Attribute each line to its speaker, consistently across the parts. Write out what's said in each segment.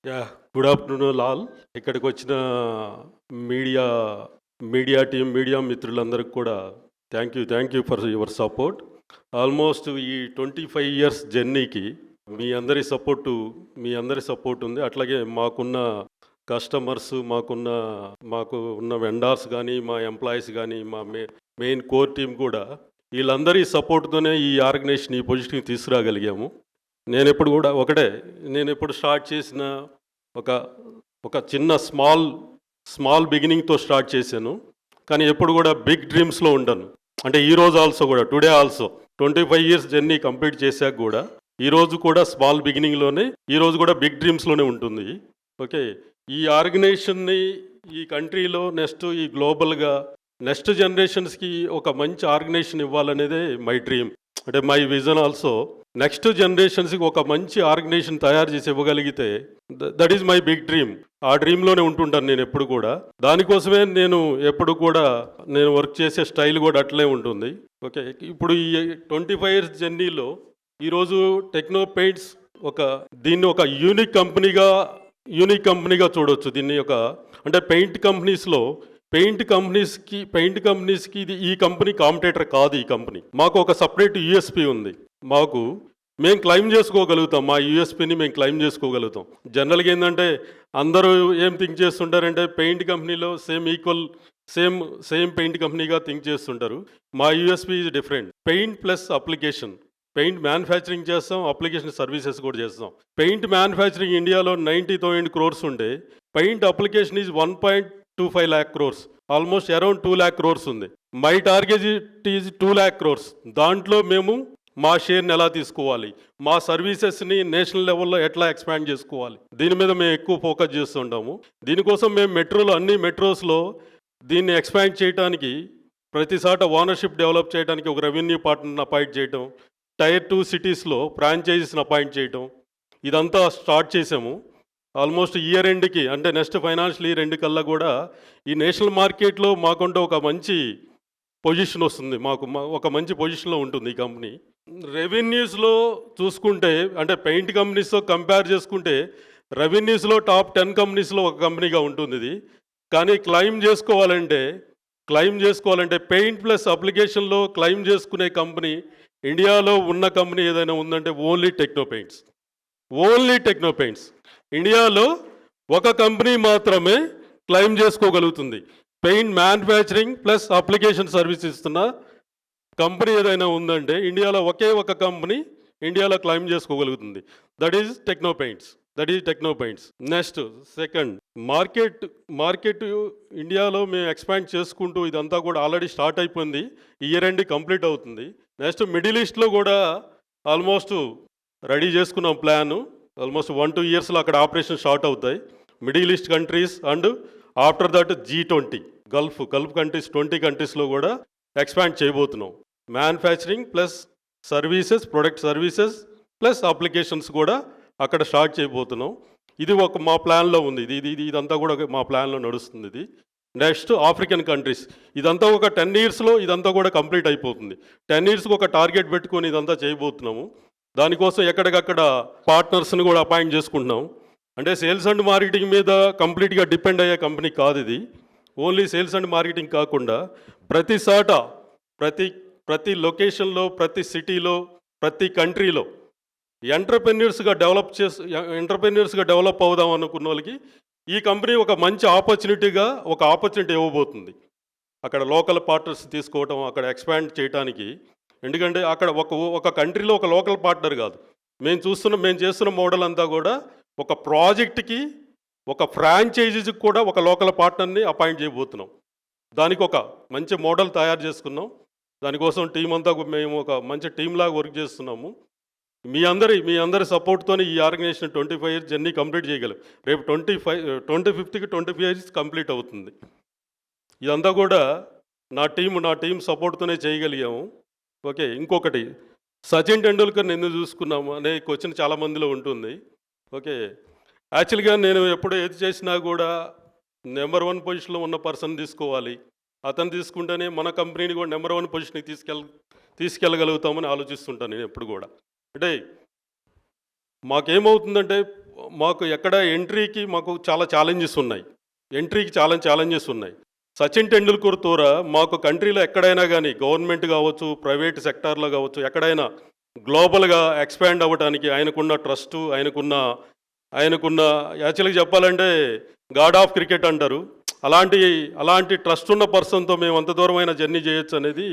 Speaker 1: Yeah! Good afternoon all. ఇక్కడికొచ్చిన media media మిత్రులందరికి కూడా thank you for your support. Almost ఈ 25 ఇయర్స్ జర్నీకి మీ అందరి సపోర్ట్ ఉంది. అట్లాగే మాకున్న కస్టమర్స్, మాకు ఉన్న వెండార్స్ గానీ, మా ఎంప్లాయీస్ గానీ, మా మెయిన్ కోర్ టీమ్ కూడా వీళ్ళందరి సపోర్ట్‌తోనే ఈ ఆర్గనైజేషన్ ఈ పొజిషన్‌కి తీసుకురాగలిగాము. నేనెప్పుడు స్టార్ట్ చేసిన ఒక ఒక చిన్న స్మాల్ బిగినింగ్తో స్టార్ట్ చేశాను. కానీ ఎప్పుడు కూడా బిగ్ డ్రీమ్స్లో ఉండను. అంటే ఈరోజు today also 25 years journey complete చేశాక కూడా ఈరోజు కూడా స్మాల్ బిగినింగ్లోనే, ఈరోజు కూడా బిగ్ డ్రీమ్స్లోనే ఉంటుంది. ఓకే, ఈ ఆర్గనైజేషన్ని ఈ కంట్రీలో ఈ గ్లోబల్గా నెక్స్ట్ జనరేషన్స్కి ఒక మంచి ఆర్గనైజేషన్ ఇవ్వాలనేదే మై డ్రీమ్. అంటే మై విజన్ ఆల్సో. నెక్స్ట్ జనరేషన్స్కి ఒక మంచి ఆర్గనైజేషన్ తయారు చేసి ఇవ్వగలిగితే that is my big dream. ఆ డ్రీమ్లోనే ఉంటుంటాను నేను ఎప్పుడు కూడా. దానికోసమే నేను ఎప్పుడు కూడా వర్క్ చేసే స్టైల్ కూడా అట్లే ఉంటుంది. ఓకే, ఇప్పుడు ఈ 25 ఇయర్స్ జర్నీలో ఈరోజు టెక్నో పెయింట్స్ దీన్ని ఒక యూనిక్ కంపెనీగా చూడవచ్చు. దీన్ని అంటే పెయింట్ కంపెనీస్కి ఈ కంపెనీ కాంపిటేటర్ కాదు. ఈ కంపెనీ మాకు ఒక సపరేట్ యూఎస్పీ ఉంది. మేము క్లైమ్ చేసుకోగలుగుతాం. మా యూఎస్పీని మేము క్లైమ్ చేసుకోగలుగుతాం. జనరల్గా ఏంటంటే అందరూ ఏం థింక్ చేస్తుంటారంటే పెయింట్ కంపెనీలో సేమ్ పెయింట్ కంపెనీగా థింక్ చేస్తుంటారు. మా USP is different. Paint plus application. Paint manufacturing చేస్తాం, అప్లికేషన్ సర్వీసెస్ కూడా చేస్తాం. పెయింట్ మ్యానుఫ్యాక్చరింగ్ ఇండియాలో 90,000 crores ఉంటే paint application is 1.25 lakh crores. Almost around 2 lakh crores ఉంది. My target is 2 lakh crores. దాంట్లో మేము మా షేర్ని ఎలా తీసుకోవాలి, మా సర్వీసెస్ని నేషనల్ లెవెల్లో ఎట్లా ఎక్స్పాండ్ చేసుకోవాలి, దీని మీద మేము ఎక్కువ ఫోకస్ చేస్తుంటాము. దీనికోసం మేము అన్ని మెట్రోస్లో దీన్ని ఎక్స్పాండ్ చేయడానికి, ప్రతిసాట ఓనర్షిప్ డెవలప్ చేయడానికి ఒక రెవెన్యూ పార్ట్నర్ని అపాయింట్ చేయటం, Tier 2 సిటీస్లో ఫ్రాంచైజీస్ని అపాయింట్ చేయటం, ఇదంతా స్టార్ట్ చేసాము. ఆల్మోస్ట్ ఇయర్ ఎండ్కి, అంటే నెక్స్ట్ ఫైనాన్షియల్ ఇయర్ ఎండ్ కల్లా కూడా ఈ నేషనల్ మార్కెట్లో మాకుంటే ఒక మంచి పొజిషన్ వస్తుంది. ఒక మంచి పొజిషన్లో ఉంటుంది ఈ కంపెనీ. రెవెన్యూస్లో చూసుకుంటే, అంటే పెయింట్ కంపెనీస్తో కంపేర్ చేసుకుంటే రెవెన్యూస్లో టాప్ 10 కంపెనీస్లో ఒక కంపెనీగా ఉంటుంది ఇది. కానీ క్లైమ్ చేసుకోవాలంటే పెయింట్ ప్లస్ అప్లికేషన్లో క్లైమ్ చేసుకునే కంపెనీ ఇండియాలో ఉన్న కంపెనీ ఏదైనా ఉందంటే ఓన్లీ టెక్నో పెయింట్స్. ఇండియాలో ఒక కంపెనీ మాత్రమే క్లైమ్ చేసుకోగలుగుతుంది. Paint manufacturing plus application service ఇస్తున్న కంపెనీ ఏదైనా ఉందంటే ఇండియాలో ఒకే ఒక కంపెనీ ఇండియాలో క్లైమ్ చేసుకోగలుగుతుంది. That is Techno Paints. Next second, market ఇండియాలో మేము ఎక్స్పాండ్ చేసుకుంటూ ఇదంతా కూడా ఆల్రెడీ స్టార్ట్ అయిపోయింది. ఇయర్ ఎండ్ కంప్లీట్ అవుతుంది. నెక్స్ట్ మిడిల్ ఈస్ట్లో కూడా ఆల్మోస్ట్ రెడీ చేసుకున్నాం ప్లాను. ఆల్మోస్ట్ 1-2 ఇయర్స్లో అక్కడ ఆపరేషన్ స్టార్ట్ అవుతాయి. Middle east countries and after that G20 gulf countries 20 కంట్రీస్లో కూడా ఎక్స్పాండ్ చేయబోతున్నాం. Manufacturing plus product services plus applications కూడా అక్కడ స్టార్ట్ చేయబోతున్నాం. ఇది మా ప్లాన్లో ఉంది. ఇదంతా కూడా మా ప్లాన్లో నడుస్తుంది. ఇది నెక్స్ట్ ఆఫ్రికన్ కంట్రీస్. ఇదంతా ఒక 10 ఇయర్స్లో ఇదంతా కూడా కంప్లీట్ అయిపోతుంది. 10 ఇయర్స్కి ఒక టార్గెట్ పెట్టుకొని ఇదంతా చేయబోతున్నాము. దానికోసం ఎక్కడికక్కడ పార్ట్నర్స్ని కూడా అపాయింట్ చేసుకుంటున్నాం. అంటే సేల్స్ అండ్ మార్కెటింగ్ మీద కంప్లీట్గా డిపెండ్ అయ్యే కంపెనీ కాదు ఇది. ఓన్లీ సేల్స్ అండ్ మార్కెటింగ్ కాకుండా ప్రతి లొకేషన్లో, ప్రతి సిటీలో, ప్రతి కంట్రీలో ఎంటర్ప్రెన్యూర్స్గా డెవలప్ అవుదాం అనుకున్న వాళ్ళకి ఈ కంపెనీ ఒక మంచి ఆపర్చునిటీ ఇవ్వబోతుంది. అక్కడ లోకల్ పార్ట్నర్స్ తీసుకోవటం, అక్కడ ఎక్స్పాండ్ చేయడానికి. ఎందుకంటే అక్కడ ఒక కంట్రీలో ఒక లోకల్ పార్ట్నర్ కాదు. మేము చేస్తున్న మోడల్ అంతా కూడా ఒక ప్రాజెక్ట్కి, ఒక ఫ్రాంచైజీకి కూడా ఒక లోకల్ పార్ట్నర్ని అపాయింట్ చేయబోతున్నాం. దానికి ఒక మంచి మోడల్ తయారు చేసుకున్నాం. దానికోసం టీం అంతా మేము ఒక మంచి టీంలాగా వర్క్ చేస్తున్నాము. మీ అందరి సపోర్ట్తోనే ఈ ఆర్గనైజేషన్ 25 ఇయర్స్ జర్నీ కంప్లీట్ చేయగలం. రేపు 25కి 25 ఇయర్స్ కంప్లీట్ అవుతుంది. ఇదంతా కూడా నా టీం సపోర్ట్తోనే చేయగలిగాము. ఓకే, ఇంకొకటి, సచిన్ టెండూల్కర్ని ఎందుకు చూసుకున్నాము అనే క్వశ్చన్ చాలామందిలో ఉంటుంది. ఓకే, యాక్చువల్గా నేను ఎప్పుడు ఏది చేసినా కూడా నెంబర్ 1 పొజిషన్లో ఉన్న పర్సన్ తీసుకోవాలి. అతను తీసుకుంటేనే మన కంపెనీని కూడా నెంబర్ 1 పొజిషన్కి తీసుకెళ్ళగలుగుతామని ఆలోచిస్తుంటాను నేను ఎప్పుడు కూడా. అంటే మాకేమవుతుందంటే మాకు ఎక్కడ ఎంట్రీకి మాకు చాలా ఛాలెంజెస్ ఉన్నాయి. ఎంట్రీకి చాలా ఛాలెంజెస్ ఉన్నాయి. సచిన్ టెండూల్కర్ తోరా మాకు కంట్రీలో ఎక్కడైనా గానీ గవర్నమెంట్ గావచ్చు, ప్రైవేట్ సెక్టార్‌లో గావచ్చు, ఎక్కడైనా గ్లోబల్‌గా ఎక్స్‌పాండ్ అవ్వటానికి ఆయనకున్న ట్రస్టు, ఆయనకున్న యాక్చువల్‌గా చెప్పాలంటే గాడ్ ఆఫ్ క్రికెట్ అంటారు. అలాంటి ట్రస్ట్ ఉన్న పర్సన్‌తో మేము అంత దూరమైన జర్నీ చేయొచ్చనేది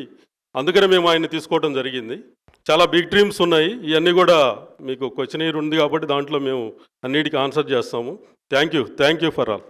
Speaker 1: అందుకనే మేము ఆయన్ని తీసుకోవడం జరిగింది. చాలా బిగ్ డ్రీమ్స్ ఉన్నాయి. ఇవన్నీ కూడా మీకు క్వెషనీర్ ఉంది కాబట్టి దాంట్లో మేము అన్నిటికి ఆన్సర్ చేస్తాము. Thank you for all.